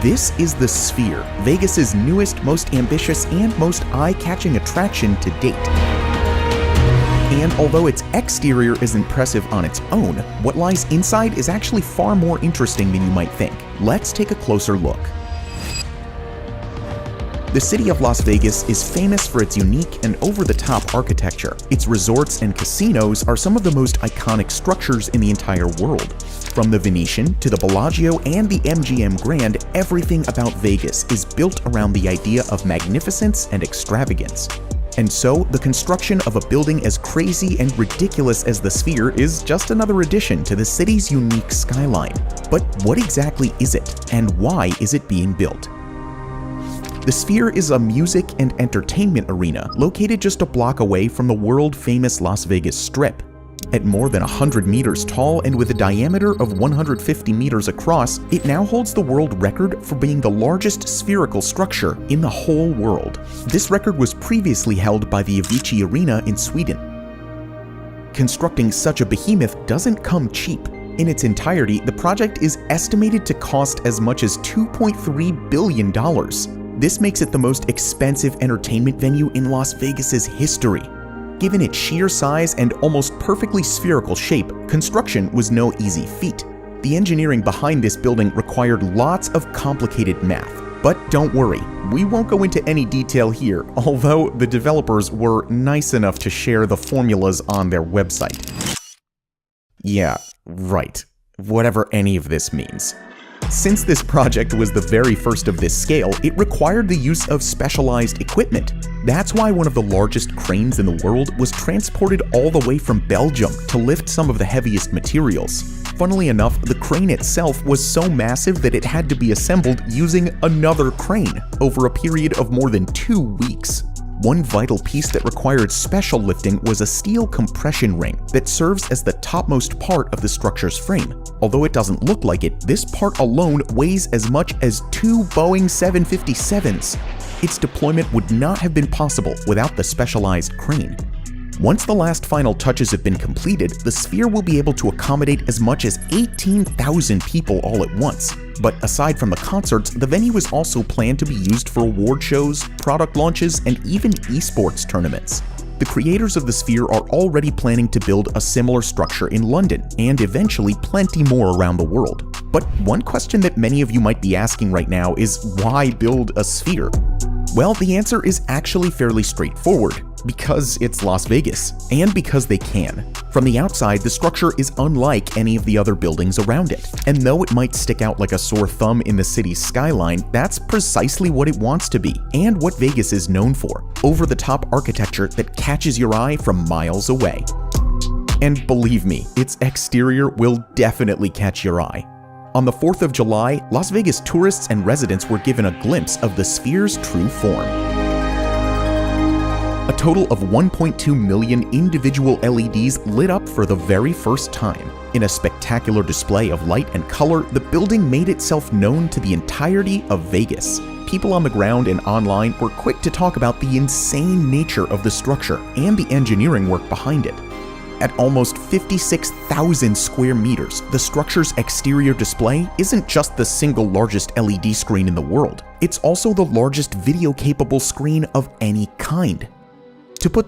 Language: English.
This is the Sphere, Vegas's newest, most ambitious, and most eye-catching attraction to date. And although its exterior is impressive on its own, what lies inside is actually far more interesting than you might think. Let's take a closer look. The city of Las Vegas is famous for its unique and over-the-top architecture. Its resorts and casinos are some of the most iconic structures in the entire world. From the Venetian to the Bellagio and the MGM Grand, everything about Vegas is built around the idea of magnificence and extravagance. And so, the construction of a building as crazy and ridiculous as the Sphere is just another addition to the city's unique skyline. But what exactly is it, and why is it being built? The Sphere is a music and entertainment arena located just a block away from the world-famous Las Vegas Strip. At more than 100 meters tall and with a diameter of 150 meters across, it now holds the world record for being the largest spherical structure in the whole world. This record was previously held by the Avicii Arena in Sweden. Constructing such a behemoth doesn't come cheap. In its entirety, the project is estimated to cost as much as $2.3 billion. This makes it the most expensive entertainment venue in Las Vegas's history. Given its sheer size and almost perfectly spherical shape, construction was no easy feat. The engineering behind this building required lots of complicated math. But don't worry, we won't go into any detail here, although the developers were nice enough to share the formulas on their website. Yeah, right. Whatever any of this means. Since this project was the very first of this scale, it required the use of specialized equipment. That's why one of the largest cranes in the world was transported all the way from Belgium to lift some of the heaviest materials. Funnily enough, the crane itself was so massive that it had to be assembled using another crane over a period of more than 2 weeks. One vital piece that required special lifting was a steel compression ring that serves as the topmost part of the structure's frame. Although it doesn't look like it, this part alone weighs as much as 2 Boeing 757s. Its deployment would not have been possible without the specialized crane. Once the last final touches have been completed, the Sphere will be able to accommodate as much as 18,000 people all at once. But aside from the concerts, the venue is also planned to be used for award shows, product launches, and even esports tournaments. The creators of the Sphere are already planning to build a similar structure in London, and eventually plenty more around the world. But one question that many of you might be asking right now is, why build a Sphere? Well, the answer is actually fairly straightforward. Because it's Las Vegas, and because they can. From the outside, the structure is unlike any of the other buildings around it. And though it might stick out like a sore thumb in the city's skyline, that's precisely what it wants to be, and what Vegas is known for: over-the-top architecture that catches your eye from miles away. And believe me, its exterior will definitely catch your eye. On the 4th of July, Las Vegas tourists and residents were given a glimpse of the Sphere's true form. A total of 1.2 million individual LEDs lit up for the very first time. In a spectacular display of light and color, the building made itself known to the entirety of Vegas. People on the ground and online were quick to talk about the insane nature of the structure and the engineering work behind it. At almost 56,000 square meters, the structure's exterior display isn't just the single largest LED screen in the world. It's also the largest video-capable screen of any kind. To put